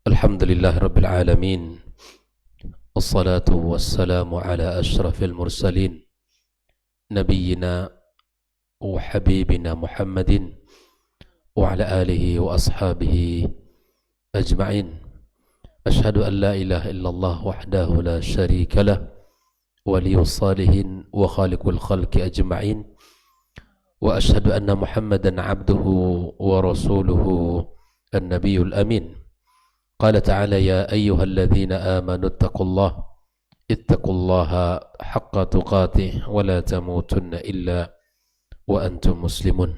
الحمد لله رب العالمين والصلاة والسلام على أشرف المرسلين نبينا وحبيبنا محمد وعلى آله وأصحابه أجمعين. أشهد أن لا إله إلا الله وحده لا شريك له ولي الصالحين وخالق الخلق أجمعين، وأشهد أن محمدا عبده ورسوله النبي الأمين. قال تعالى: يا أيها الذين آمنوا اتقوا الله حق تقاته ولا تموتن إلا وأنتم مسلمون.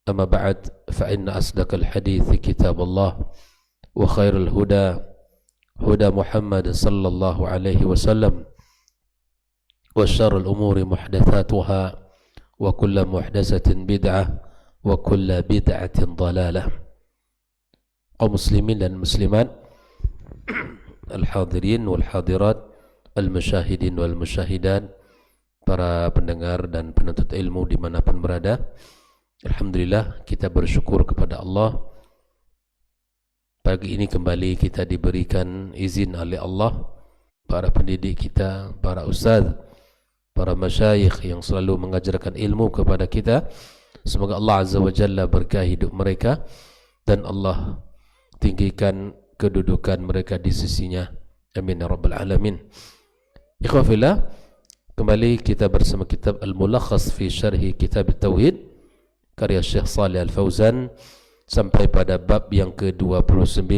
أما بعد، فإن أصدق الحديث كتاب الله، وخير الهدى هدى محمد صلى الله عليه وسلم، وشر الأمور محدثاتها، وكل محدثة بدعة، وكل بدعة ضلالة. Kaum muslimin dan muslimat, al-hadirin wal hadirat, al-musyahidin wal musyahidat, para pendengar dan penuntut ilmu dimanapun berada, alhamdulillah kita bersyukur kepada Allah. Pagi ini kembali kita diberikan izin oleh Allah, para pendidik kita, para ustaz, para masyayikh yang selalu mengajarkan ilmu kepada kita, semoga Allah Azza wa Jalla berkahi hidup mereka dan Allah tinggikan kedudukan mereka di sisinya. Amin ya rabbal alamin. Ikhwah fillah, kembali kita bersama kitab Al-Mulakhas fi Syarhi Kitab Tauhid karya Syekh Shalih Al-Fauzan sampai pada bab yang ke-29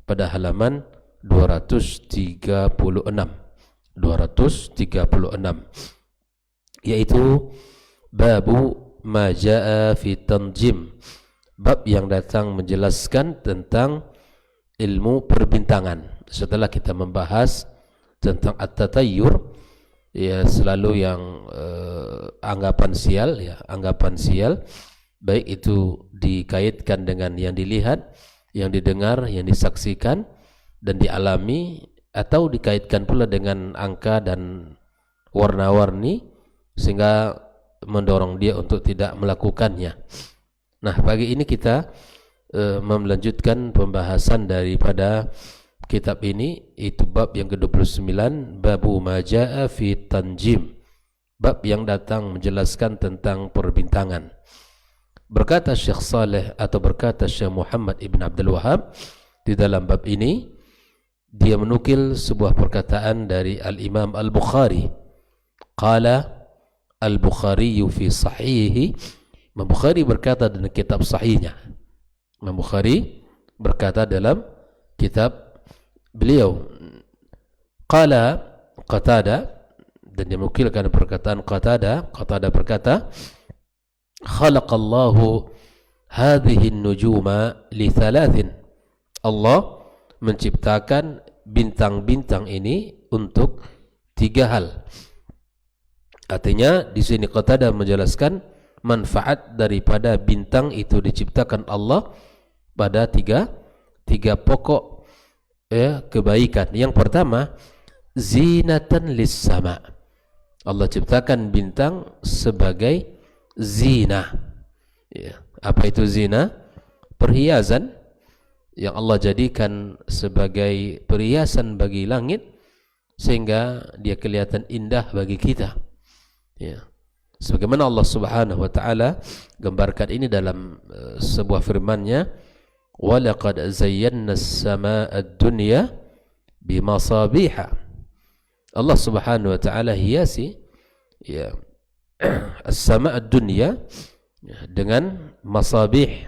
pada halaman 236 yaitu babu ma jaa fi tanjim, bab yang datang menjelaskan tentang ilmu perbintangan. Setelah kita membahas tentang at-tatayyur, ya selalu yang anggapan sial, baik itu dikaitkan dengan yang dilihat, yang didengar, yang disaksikan dan dialami, atau dikaitkan pula dengan angka dan warna-warni sehingga mendorong dia untuk tidak melakukannya. Nah, pagi ini kita melanjutkan pembahasan daripada kitab ini, itu bab yang ke-29, babu ma jaa fi tanjim, bab yang datang menjelaskan tentang perbintangan. Berkata Syekh Saleh atau berkata Syekh Muhammad Ibn Abdul Wahab di dalam bab ini, dia menukil sebuah perkataan dari Al-Imam Al-Bukhari. Qala Al-Bukhari fi sahihi, Imam Bukhari berkata dalam kitab sahihnya. Imam Bukhari berkata dalam kitab beliau, qala Qatada, dan dia menukilkan perkataan Qatada. Qatada berkata, khalaqallahu hadhihi an-nujuma li thalathin, Allah menciptakan bintang-bintang ini untuk 3 hal. Artinya di sini Qatada menjelaskan manfaat daripada bintang itu diciptakan Allah pada tiga pokok kebaikan. Yang pertama, zinatan lis-sama, Allah ciptakan bintang sebagai zina. Apa itu zina? Perhiasan yang Allah jadikan sebagai perhiasan bagi langit sehingga dia kelihatan indah bagi kita. Sebagaimana Allah Subhanahu wa taala gambarkan ini dalam sebuah firman-Nya, wa laqad zayyana as-samaa'a ad-dunya bimasabiha. Allah Subhanahu wa taala hiasi as-samaa'a ad-dunya dengan masabih,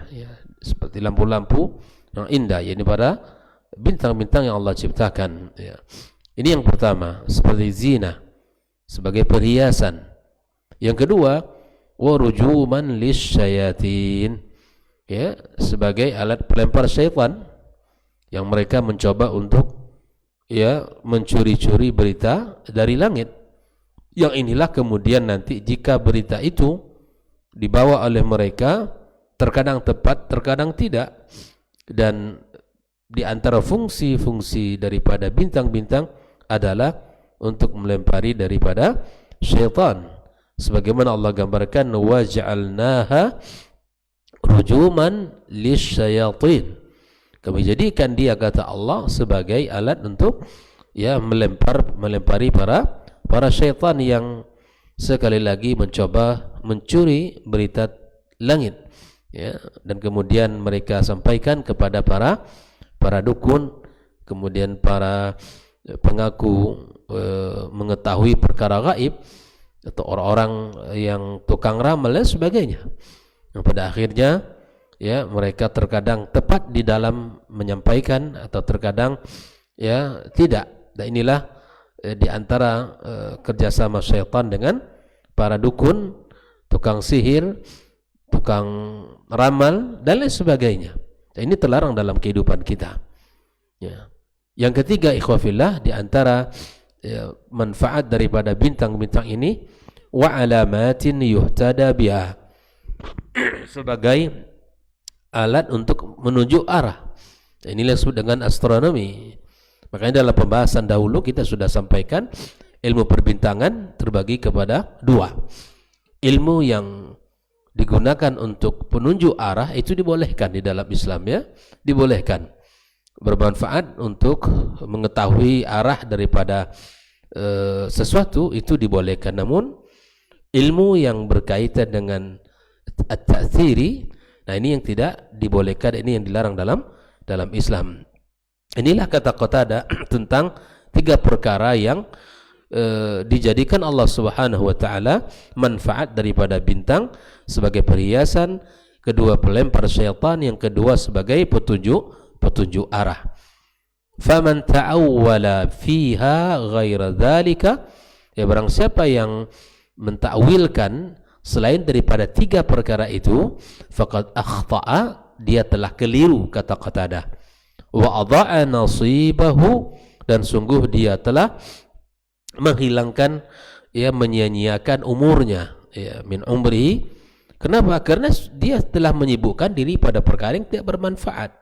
seperti lampu-lampu yang indah, yakni para bintang-bintang yang Allah ciptakan. Ini yang pertama, seperti zina, sebagai perhiasan. Yang kedua, warujuman lisyayatin, sebagai alat pelempar syaitan yang mereka mencoba untuk mencuri-curi berita dari langit. Yang inilah kemudian nanti jika berita itu dibawa oleh mereka, terkadang tepat, terkadang tidak. Dan di antara fungsi-fungsi daripada bintang-bintang adalah untuk melempari daripada syaitan. Sebagaimana Allah gambarkan, wa ja'alnaha rujuman lisyayatin. Kami jadikan dia, kata Allah, sebagai alat untuk ya melempari para syaitan yang sekali lagi mencoba mencuri berita langit, ya, dan kemudian mereka sampaikan kepada para dukun, kemudian para pengaku mengetahui perkara gaib, atau orang-orang yang tukang ramal dan sebagainya. Yang pada akhirnya ya mereka terkadang tepat di dalam menyampaikan atau terkadang ya tidak. Dan inilah di antara kerjasama syaitan dengan para dukun, tukang sihir, tukang ramal dan lain sebagainya. Dan ini terlarang dalam kehidupan kita. Ya. Yang ketiga, ikhwafillah, di antara manfaat daripada bintang-bintang ini, wa alamatin yuhtada biha, sebagai alat untuk menunjuk arah. Inilah disebut dengan astronomi. Makanya dalam pembahasan dahulu kita sudah sampaikan ilmu perbintangan terbagi kepada dua. Ilmu yang digunakan untuk penunjuk arah itu dibolehkan di dalam Islam, ya, dibolehkan, bermanfaat untuk mengetahui arah daripada sesuatu, itu dibolehkan. Namun ilmu yang berkaitan dengan at-ta'thiri, nah ini yang tidak dibolehkan, ini yang dilarang dalam Islam. Inilah kata Qatadah tentang tiga perkara yang dijadikan Allah Subhanahu wa taala manfaat daripada bintang sebagai perhiasan, kedua pelempar syaitan, yang kedua sebagai petunjuk arah. Faman ta'awwala fiha ghaira dzalika, ya, barang siapa yang mentakwilkan selain daripada tiga perkara itu, faqad akhta'a, dia telah keliru, kata Qatadah. Wa adha'a nasibahu, dan sungguh dia telah menghilangkan, ya, menyia-nyiakan umurnya, ya, min umri. Kenapa? Karena dia telah menyibukkan diri pada perkara yang tidak bermanfaat,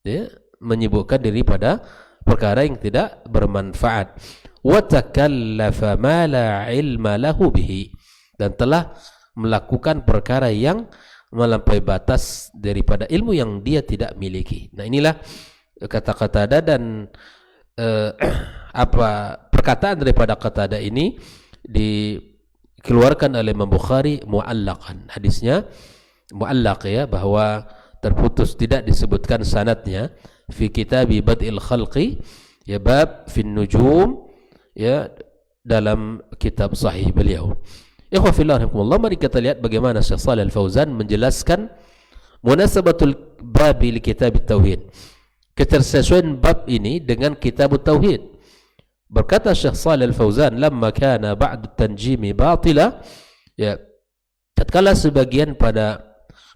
ya, menyibukkan diri pada perkara yang tidak bermanfaat. Wa takallafa ma la ilma lahu bihi, dan telah melakukan perkara yang melampaui batas daripada ilmu yang dia tidak miliki. Nah, inilah kata-kata dan perkataan daripada Qatadah ini dikeluarkan oleh Imam Bukhari mu'allaqan. Hadisnya mu'allaq, ya, bahwa terputus, tidak disebutkan sanadnya, fi kitabi bad'il khalqi, ya, bab fin nujum, ya, dalam kitab sahih beliau. Ikhwafillah rahimakumullah, mari kita lihat bagaimana Syekh Shalih Al-Fauzan menjelaskan munasabatul babi li kitab tauhid, ketersesuaian bab ini dengan kitab tauhid. Berkata Syekh Shalih Al-Fauzan, lamma kana ba'du tanjimi batila, ya, tatkala sebagian pada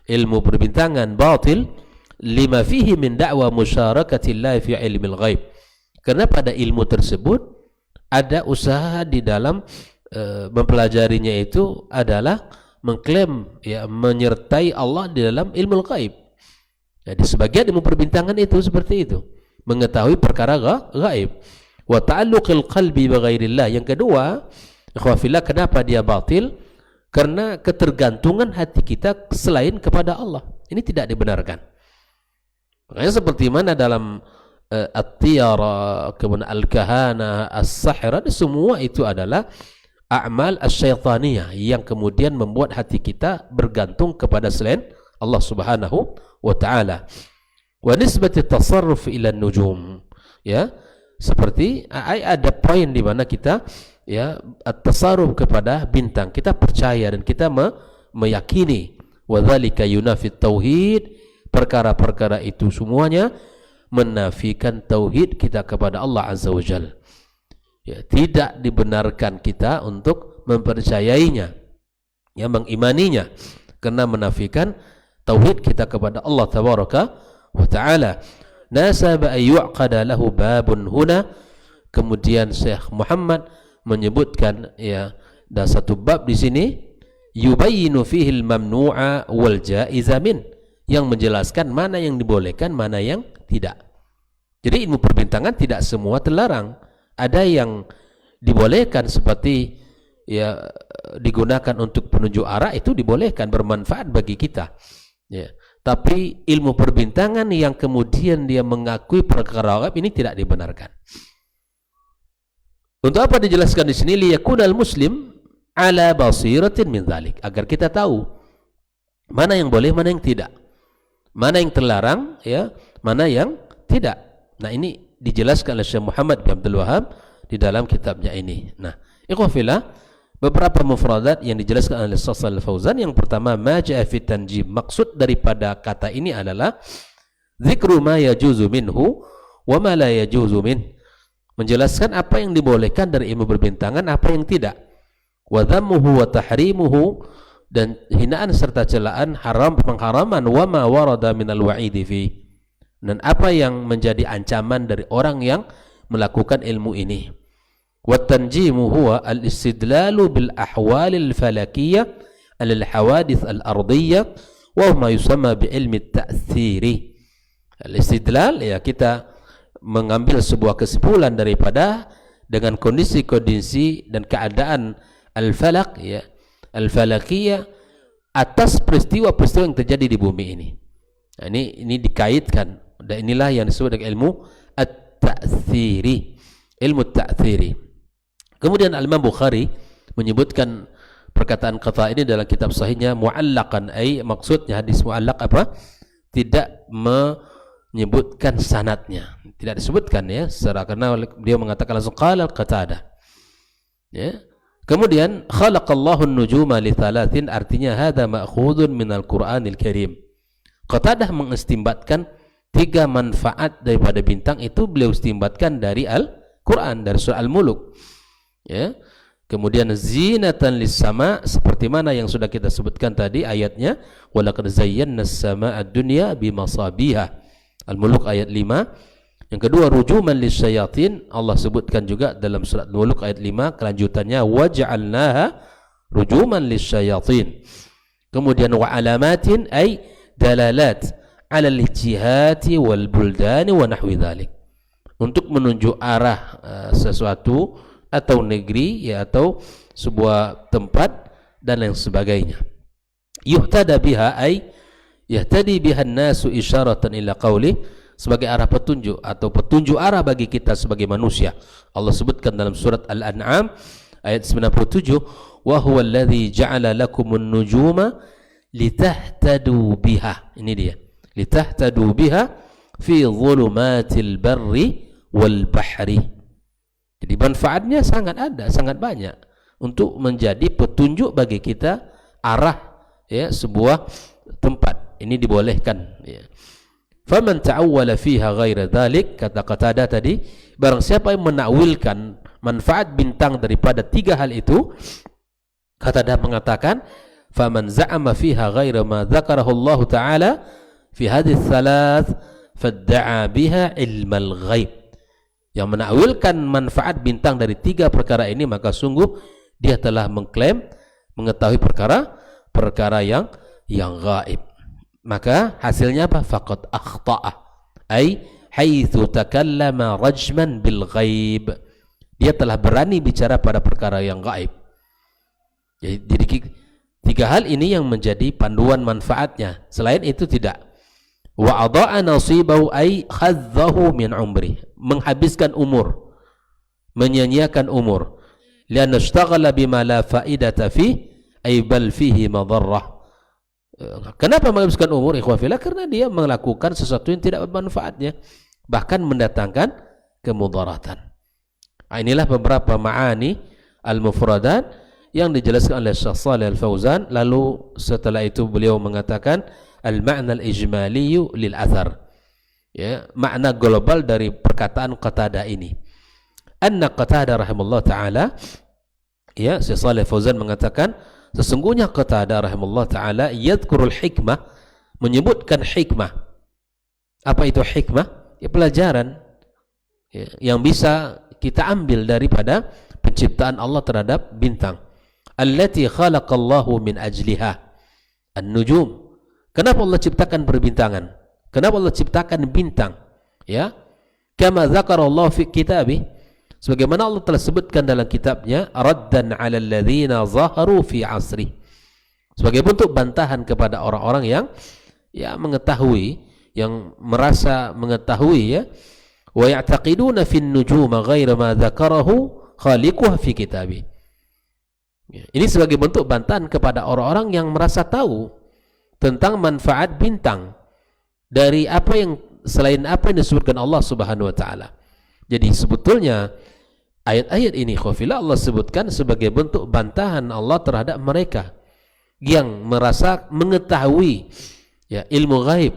ilmu perbintangan batil, lima fihi min da'wa musyarakatillahi fi ilmil ghaib, karena pada ilmu tersebut ada usaha di dalam mempelajarinya, itu adalah mengklaim, ya, menyertai Allah di dalam ilmu ghaib. Jadi sebagian ilmu perbintangan itu seperti itu, mengetahui perkara ghaib. Wa ta'alluqil qalbi bi ghairillah, yang kedua, ikhwafillah, kenapa dia batil? Karena ketergantungan hati kita selain kepada Allah. Ini tidak dibenarkan. Makanya seperti mana dalam at-tiyara, kemudian al-kahana, as-sahra, semua itu adalah a'mal asy-syaitaniyah yang kemudian membuat hati kita bergantung kepada selain Allah Subhanahu wa taala. Wa nisbati tasarruf ila nujum, ya, seperti ada poin di mana kita, ya, at-tasarruf kepada bintang, kita percaya dan kita meyakini. Wa dzalika yunafi tauhid, perkara-perkara itu semuanya menafikan tauhid kita kepada Allah Azza wa Jalla. Ya, tidak dibenarkan kita untuk mempercayainya, ya, mengimaninya, karena menafikan tauhid kita kepada Allah Tabaraka wa Ta'ala. Nasaba ayyuqada lahu babun huna, kemudian Syekh Muhammad menyebutkan, ya, ada satu bab di sini, yubayyinu fihi al-mamnu'a wal ja'iza min, yang menjelaskan mana yang dibolehkan, mana yang tidak. Jadi ilmu perbintangan tidak semua terlarang. Ada yang dibolehkan, seperti, ya, digunakan untuk penunjuk arah, itu dibolehkan, bermanfaat bagi kita. Ya. Tapi ilmu perbintangan yang kemudian dia mengakui perkara gaib ini tidak dibenarkan. Untuk apa dijelaskan di sini? Liyakunal muslim ala basiratin min dzalik, agar kita tahu mana yang boleh, mana yang tidak, mana yang terlarang, ya, mana yang tidak. Nah, ini dijelaskan oleh Syekh Muhammad bin Abdul Wahab di dalam kitabnya ini. Nah, ikhwah fillah, beberapa mufradat yang dijelaskan oleh Shalih Al-Fauzan. Yang pertama, ma ja'a fi tanjim. Maksud daripada kata ini adalah dzikru ma yajuzu minhu wa ma la yajuzu min. Menjelaskan apa yang dibolehkan dari ilmu berbintangan, apa yang tidak. Wa dhammuhu wa tahrimuhu, dan hinaan serta celaan, haram pengharaman, wa ma warada minal wa'idi fi, dan apa yang menjadi ancaman dari orang yang melakukan ilmu ini. Wa tanjimu huwa al-istidlalu bil ahwalil falakiyah alal hawadith al-ardiyah wa ma yusamma bi ilmi at-ta'thiri. Al-istidlal, ya, kita mengambil sebuah kesimpulan daripada dengan kondisi-kondisi dan keadaan al-falak, ya, al-falakiyah, atas peristiwa-peristiwa yang terjadi di bumi ini. Nah, ini dikaitkan, dan inilah yang disebut dengan ilmu at-ta'thiri, ilmu at-ta'thiri. Kemudian Al-Imam Bukhari menyebutkan perkataan qata ini dalam kitab sahihnya mu'allaqan, ay maksudnya hadis mu'allaq apa? Tidak menyebutkan sanadnya, tidak disebutkan, ya, secara, karena dia mengatakan langsung qala Qatadah, ya. Kemudian khalaqallahu an-nujuma li thalathin, artinya hadza ma'khudun minal Qur'anil Karim. Qatadah mengistimbatkan 3 manfaat daripada bintang itu, beliau istimbatkan dari Al-Qur'an, dari surah Al-Muluk, ya. Kemudian zinatan lis-sama, seperti mana yang sudah kita sebutkan tadi ayatnya, walaqad zayyana as-samaa'a ad-dunya bimasabiha, Al-Muluk ayat 5. Yang kedua, rujuman lisyayatin, Allah sebutkan juga dalam surat Al-Muluk ayat 5, kelanjutannya waja'alnaha rujuman lisyayatin. Kemudian wa alamatin, ay dalalat ala al-jihati wal buldani wa nahwi dzalik, untuk menunjuk arah sesuatu atau negeri, ya, atau sebuah tempat dan lain sebagainya. Yuhtada biha, ay yahtadi biha an-nasu isyaratan ila qauli, sebagai arah petunjuk atau petunjuk arah bagi kita sebagai manusia. Allah sebutkan dalam surat Al-An'am ayat 97, wa huwa alladhi ja'ala lakumun nujuma litahtadu biha. Ini dia, litahtadu biha fi dhulumatil barri wal bahri. Jadi manfaatnya sangat ada, sangat banyak, untuk menjadi petunjuk bagi kita arah, ya, sebuah tempat. Ini dibolehkan, ya. Faman ta'awwala fiha ghaira dzalik, kata Qatadah tadi, barang siapa yang menakwilkan manfaat bintang daripada 3 hal itu, Qatadah mengatakan, faman za'ama fiha ghaira ma dzakarahu Allah taala fi hadhihi thalath fadda'a biha ilmal ghaib. Yang menakwilkan manfaat bintang dari 3 perkara ini, maka sungguh dia telah mengklaim mengetahui perkara yang gaib. Maka hasilnya apa? Faqad akhta'a, ay haitsu takallama rajman bil ghaib, dia telah berani bicara pada perkara yang gaib. Jadi 3 hal ini yang menjadi panduan manfaatnya, selain itu tidak. Wa adha'a nasibahu, ay khadzahu min umri, menghabiskan umur, menyia-nyiakan umur. Lianna ishtaghala bima la faidata fi, ay bal fihi madarrah. Kenapa menghabiskan umur, ikhwah fillah? Karena dia melakukan sesuatu yang tidak bermanfaatnya, bahkan mendatangkan kemudaratan. Inilah beberapa ma'ani al-mufradat yang dijelaskan oleh Syekh Shalih Al-Fauzan. Lalu setelah itu beliau mengatakan al-ma'na al-ijmaliyu lil athar, ya, makna global dari perkataan Qatadah ini. Anna Qatadah rahimahullah ta'ala, ya, Syekh Shalih Al-Fauzan mengatakan sesungguhnya Qatadah rahimahullah ta'ala yadhkurul hikmah, menyebutkan hikmah. Apa itu hikmah? Ya, pelajaran, ya, yang bisa kita ambil daripada penciptaan Allah terhadap bintang. Allati khalaqallahu min ajliha an-nujum. Kenapa Allah ciptakan perbintangan? Kenapa Allah ciptakan bintang? Ya, kama dzakarallahu fi kitabih, sebagaimana Allah telah sebutkan dalam kitabnya, raddan 'alal ladzina zaharu fi 'asri, sebagai bentuk bantahan kepada orang-orang yang ya mengetahui, yang merasa mengetahui, ya. Wa ya'taqiduna fin nujuma ghaira ma dzakarahu khaliquha fi kitabih. Ya, ini sebagai bentuk bantahan kepada orang-orang yang merasa tahu tentang manfaat bintang dari apa yang selain apa yang disebutkan Allah Subhanahu wa taala. Jadi sebetulnya ayat-ayat ini khafila Allah sebutkan sebagai bentuk bantahan Allah terhadap mereka yang merasa mengetahui, ya, ilmu gaib,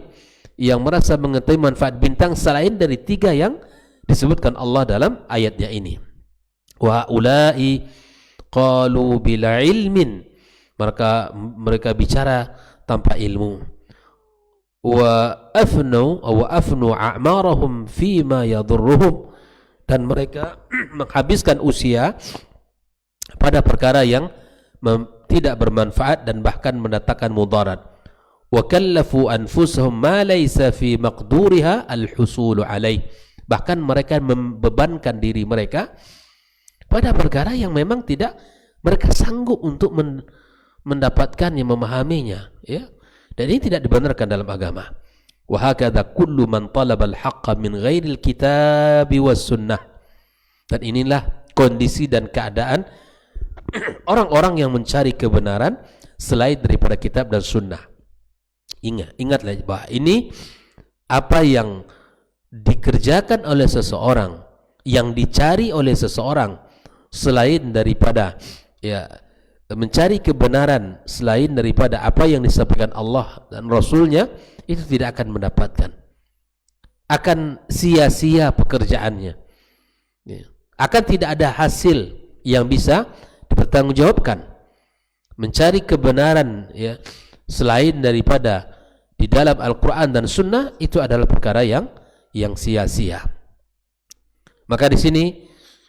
yang merasa mengetahui manfaat bintang selain dari 3 yang disebutkan Allah dalam ayatnya ini. Wa ulai qalu bila ilmin, mereka bicara tanpa ilmu. Wa afnu a'marahum fima yadurruhum, dan mereka menghabiskan usia pada perkara yang tidak bermanfaat dan bahkan mendatangkan mudarat. Wa kallafu anfusahum ma laysa fi maqduriha al-husulu alaih, bahkan mereka membebankan diri mereka pada perkara yang memang tidak mereka sanggup untuk mendapatkannya, memahaminya, ya. Dan ini tidak dibenarkan dalam agama. Wa hakadha kullu man talaba al-haqqa min ghairil kitabi was sunnah. Dan inilah kondisi dan keadaan orang-orang yang mencari kebenaran selain daripada kitab dan sunnah. Ingatlah bahwa ini apa yang dikerjakan oleh seseorang, yang dicari oleh seseorang selain daripada, ya, mencari kebenaran selain daripada apa yang disampaikan Allah dan Rasulnya, itu tidak akan mendapatkan, akan sia-sia pekerjaannya, ya. Akan tidak ada hasil yang bisa dipertanggungjawabkan. Mencari kebenaran, ya, selain daripada di dalam Al-Quran dan Sunnah, itu adalah perkara yang sia-sia. Maka di sini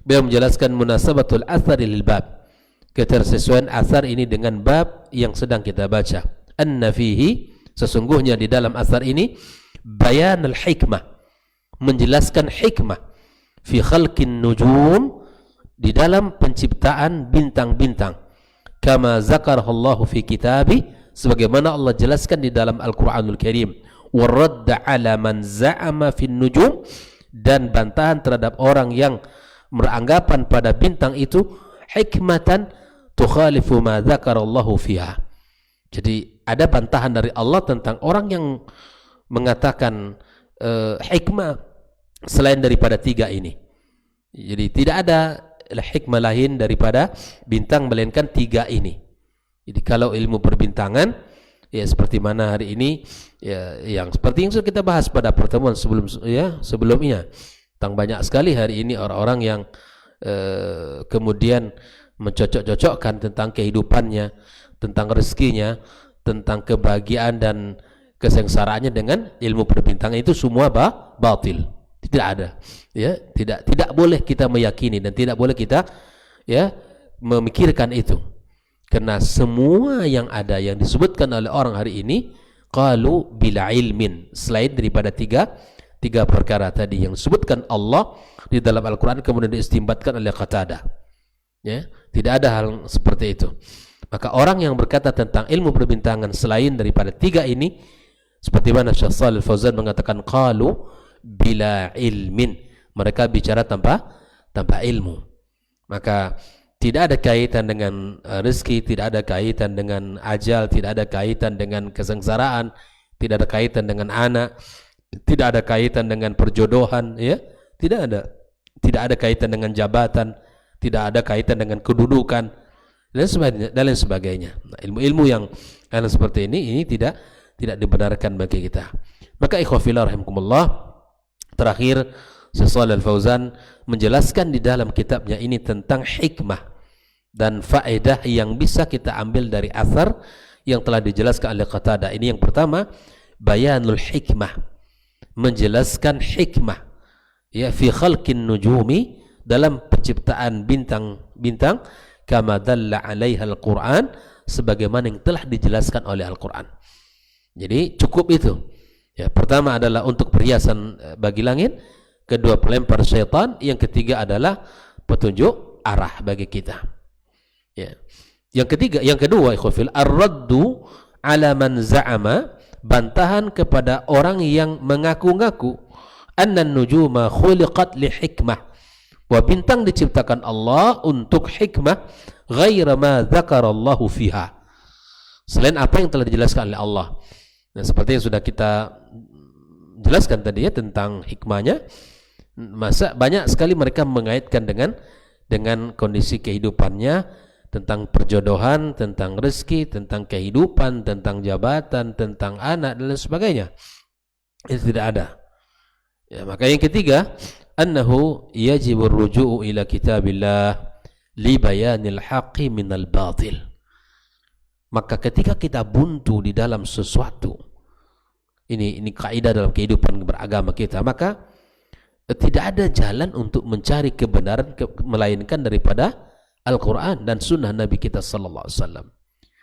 beliau menjelaskan munasabatul athari lil bab, ketersesuaian asar ini dengan bab yang sedang kita baca. Anna fihi, sesungguhnya di dalam asar ini, bayan al-hikmah, menjelaskan hikmah, fi khalqin nujum, di dalam penciptaan bintang-bintang, kama zakarallahu fi kitabi, sebagaimana Allah jelaskan di dalam Al-Quranul Karim. Waradda ala man za'ama fin nujum, dan bantahan terhadap orang yang beranggapan pada bintang itu hikmatan tukhalifu ma dzakarallahu fiha. Jadi ada bantahan dari Allah tentang orang yang mengatakan hikmah selain daripada 3 ini. Jadi tidak ada hikmah lain daripada bintang melainkan 3 ini. Jadi kalau ilmu perbintangan, ya seperti mana hari ini, ya, yang seperti yang sudah kita bahas pada pertemuan sebelumnya, tentang banyak sekali hari ini orang-orang yang kemudian mencocok-cocokkan tentang kehidupannya, tentang rezekinya, tentang kebahagiaan dan kesengsaraannya dengan ilmu perbintangan. Itu semua batil, tidak ada, ya. Tidak boleh kita meyakini dan tidak boleh kita, ya, memikirkan itu, karena semua yang ada yang disebutkan oleh orang hari ini qalu bila ilmin, selain daripada tiga perkara tadi yang disebutkan Allah di dalam Al-Quran kemudian diistimbatkan oleh Qatadah, ya. Tidak ada hal seperti itu. Maka orang yang berkata tentang ilmu perbintangan selain daripada 3 ini, seperti mana Syekh Shalih Al-Fauzan mengatakan qalu bila ilmin, mereka bicara tanpa ilmu. Maka tidak ada kaitan dengan rezeki, tidak ada kaitan dengan ajal, tidak ada kaitan dengan kesengsaraan, tidak ada kaitan dengan anak, tidak ada kaitan dengan perjodohan, ya. Tidak ada kaitan dengan jabatan, tidak ada kaitan dengan kedudukan dan lain sebagainya. Nah, ilmu-ilmu yang seperti ini tidak dibenarkan bagi kita. Maka ikhwafillah rahimakumullah, terakhir Syekh Shalih Al-Fauzan menjelaskan di dalam kitabnya ini tentang hikmah dan faedah yang bisa kita ambil dari asar yang telah dijelaskan oleh Qatadah. Ini yang pertama, bayanul hikmah, menjelaskan hikmah, ya, fi khalqin nujumi, dalam penciptaan bintang-bintang, kama dalla 'alaiha al-Qur'an, sebagaimana yang telah dijelaskan oleh Al-Qur'an. Jadi cukup itu. Ya, pertama adalah untuk perhiasan bagi langit, kedua pelempar syaitan, yang ketiga adalah petunjuk arah bagi kita. Ya. Yang kedua, ikhwafil, ar-raddu ala man za'ama, bantahan kepada orang yang mengaku-ngaku anna nujuma khuliqat li hikmah, bahwa bintang diciptakan Allah untuk hikmah ghaira ma dzakarallahu fiha, selain apa yang telah dijelaskan oleh Allah. Nah, seperti yang sudah kita jelaskan tadi ya tentang hikmahnya, masa banyak sekali mereka mengaitkan dengan kondisi kehidupannya, tentang perjodohan, tentang rezeki, tentang kehidupan, tentang jabatan, tentang anak dan lain sebagainya. Itu tidak ada. Ya, maka yang ketiga, annahu yajibur ruju'u ila kitabillah li bayanil haqqi minal batil. Maka ketika kita buntu di dalam sesuatu, ini kaidah dalam kehidupan beragama kita, maka tidak ada jalan untuk mencari kebenaran melainkan daripada Al-Quran dan Sunnah Nabi kita Sallallahu Alaihi Wasallam.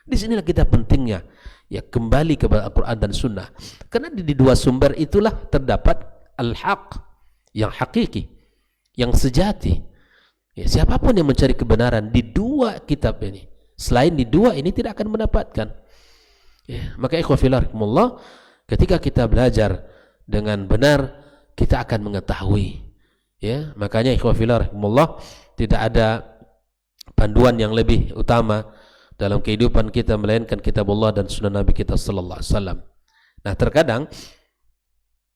Di sinilah kita pentingnya ya kembali kepada Al-Quran dan Sunnah, karena di dua sumber itulah terdapat al-haq yang hakiki, yang sejati. Ya, siapapun yang mencari kebenaran di dua kitab ini, selain di dua ini tidak akan mendapatkan. Ya, maka ikhwah fillah rahimakumullah, ketika kita belajar dengan benar, kita akan mengetahui. Ya, makanya ikhwah fillah rahimakumullah, tidak ada panduan yang lebih utama dalam kehidupan kita melainkan kitabullah dan sunnah Nabi kita sallallahu alaihi wasallam. Nah, terkadang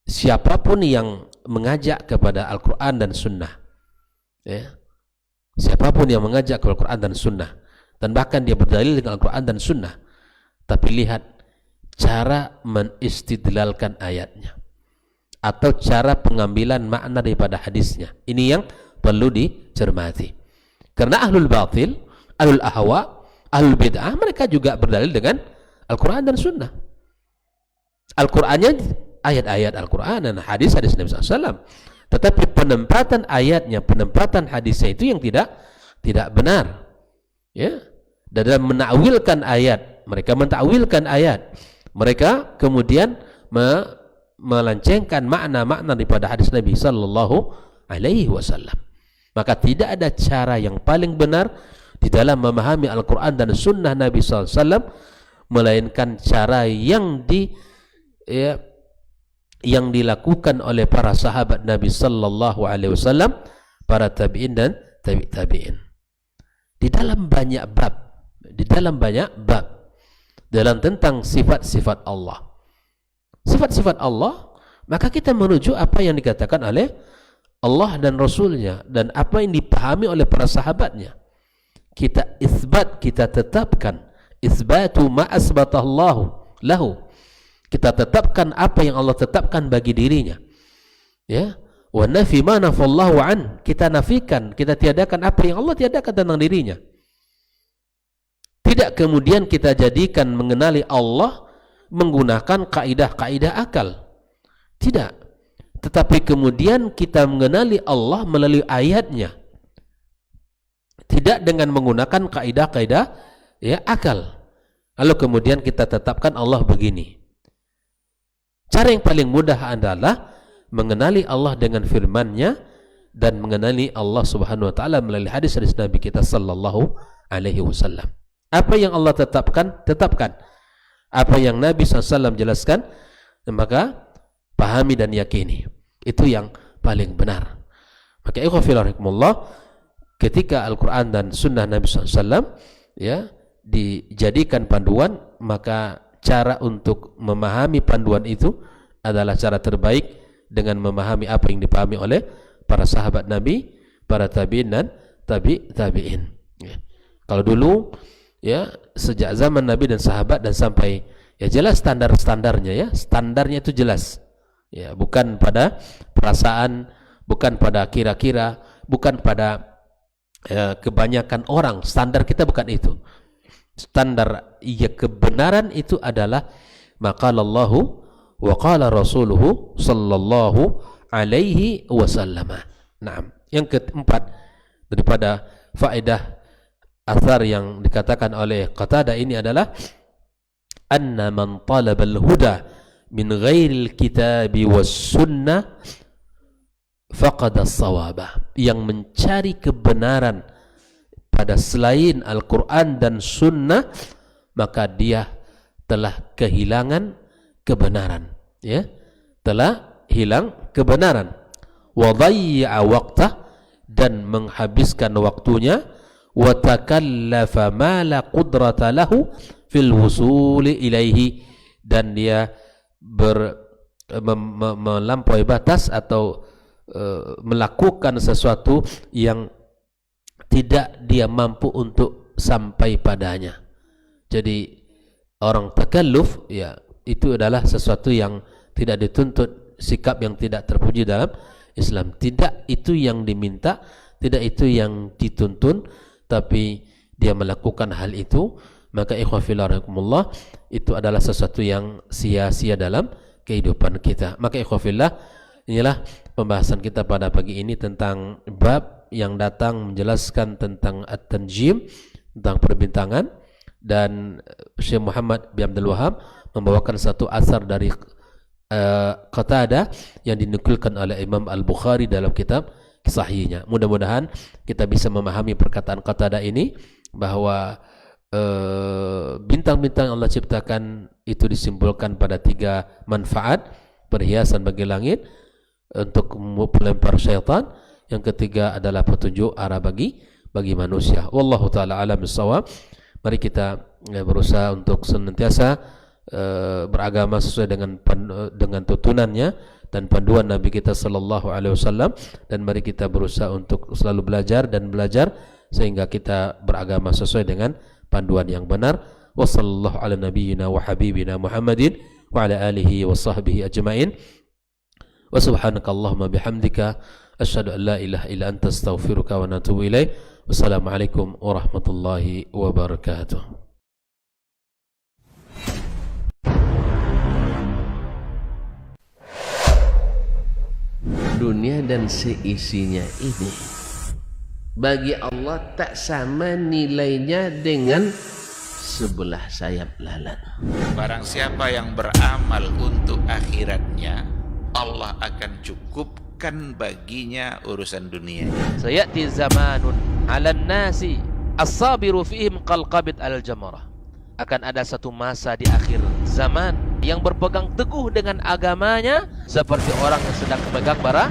siapapun yang mengajak kepada Al-Quran dan Sunnah, ya, siapapun yang mengajak kepada Al-Quran dan Sunnah, dan bahkan dia berdalil dengan Al-Quran dan Sunnah, tapi lihat cara menistidlalkan ayatnya atau cara pengambilan makna daripada hadisnya, ini yang perlu dicermati. Karena ahlul batil, ahlul ahwa, ahlul bid'ah, mereka juga berdalil dengan Al-Quran dan Sunnah. Al-Qurannya ayat-ayat Al-Quran dan hadis-hadis Nabi SAW, tetapi penempatan ayatnya, penempatan hadisnya itu yang tidak benar. Ya, dan dalam menakwilkan ayat, mereka mentakwilkan ayat, mereka kemudian melencengkan makna-makna daripada hadis Nabi Sallallahu Alaihi Wasallam. Maka tidak ada cara yang paling benar di dalam memahami Al-Quran dan Sunnah Nabi SAW melainkan cara yang dilakukan oleh para sahabat Nabi Sallallahu Alaihi Wasallam, para tabi'in dan tabi'in. Di dalam banyak bab dalam tentang sifat-sifat Allah, sifat-sifat Allah, maka kita menuju apa yang dikatakan oleh Allah dan Rasulnya dan apa yang dipahami oleh para sahabatnya. Kita isbat, kita tetapkan, isbatu ma asbatallahu lahu, kita tetapkan apa yang Allah tetapkan bagi dirinya, ya, wa nafi ma nafallahu an, kita nafikan, kita tiadakan apa yang Allah tiadakan tentang dirinya. Tidak kemudian kita jadikan mengenali Allah menggunakan kaidah-kaidah akal, tidak, tetapi kemudian kita mengenali Allah melalui ayatnya, tidak dengan menggunakan kaidah-kaidah ya akal. Lalu kemudian kita tetapkan Allah begini. Cara yang paling mudah adalah mengenali Allah dengan firman-Nya dan mengenali Allah Subhanahu wa taala melalui hadis-hadis Nabi kita Sallallahu Alaihi Wasallam. Apa yang Allah tetapkan, tetapkan. Apa yang Nabi SAW jelaskan, maka pahami dan yakini. Itu yang paling benar. Maka ikhwah fillah rahimakumullah, ketika Al-Quran dan Sunnah Nabi SAW ya dijadikan panduan, maka cara untuk memahami panduan itu adalah cara terbaik dengan memahami apa yang dipahami oleh para sahabat Nabi, para tabi'in dan tabi'in. Ya. Kalau dulu ya sejak zaman Nabi dan sahabat dan sampai ya jelas standar-standarnya, ya standarnya itu jelas. Ya, bukan pada perasaan, bukan pada kira-kira, bukan pada kebanyakan orang. Standar kita bukan itu. Standar ya kebenaran itu adalah maqalallahu wa qala rasuluhu sallallahu alaihi wasallam. Naam. Yang keempat daripada faedah athar yang dikatakan oleh Qatadah ini adalah anna man talabal huda min ghairil kitabi was sunnah faqada as-sawabah, yang mencari kebenaran pada selain Al-Quran dan Sunnah, maka dia telah kehilangan kebenaran, ya, telah hilang kebenaran. Wa dhayya'a waqtah, dan menghabiskan waktunya. Wa takallafa ma la qudrata lahu fil wusuli ilaihi, dan dia melampaui batas atau melakukan sesuatu yang tidak dia mampu untuk sampai padanya. Jadi orang takalluf, ya, itu adalah sesuatu yang tidak dituntut, sikap yang tidak terpuji dalam Islam. Tidak itu yang diminta, tidak itu yang dituntun, tapi dia melakukan hal itu, maka ikhwan fillah rahimakumullah, itu adalah sesuatu yang sia-sia dalam kehidupan kita. Maka ikhwan fillah, inilah pembahasan kita pada pagi ini tentang bab yang datang menjelaskan tentang at-tanjim, tentang perbintangan. Dan Syekh Muhammad bin Abdul Wahhab membawakan satu asar dari Qatadah yang dinukilkan oleh Imam Al-Bukhari dalam kitab sahihnya. Mudah-mudahan kita bisa memahami perkataan Qatadah ini, bahwa bintang-bintang yang Allah ciptakan itu disimpulkan pada 3 manfaat: perhiasan bagi langit untuk pelempar syaitan, yang ketiga adalah petunjuk arah bagi manusia. Wallahu taala alam bissawab. Mari kita berusaha untuk senantiasa beragama sesuai dengan tuntunannya dan panduan Nabi kita sallallahu alaihi wasallam, dan mari kita berusaha untuk selalu belajar sehingga kita beragama sesuai dengan panduan yang benar. Wassallallahu ala nabiyyina wa habibina Muhammadin wa ala alihi wa sahbihi ajmain. Wa subhanakallahumma bihamdika asyhadu an la ilaha illa anta astaghfiruka wa atubu ilaik. Wassalamualaikum warahmatullahi wabarakatuh. Dunia dan seisinya ini bagi Allah tak sama nilainya dengan sebelah sayap lalat. Barang siapa yang beramal untuk akhiratnya, Allah akan cukupkan baginya urusan dunia. Sayati zamanun 'alan nasi as-sabiru fihim qalqabit al-jamarah. Akan ada satu masa di akhir zaman yang berpegang teguh dengan agamanya seperti orang yang sedang memegang bara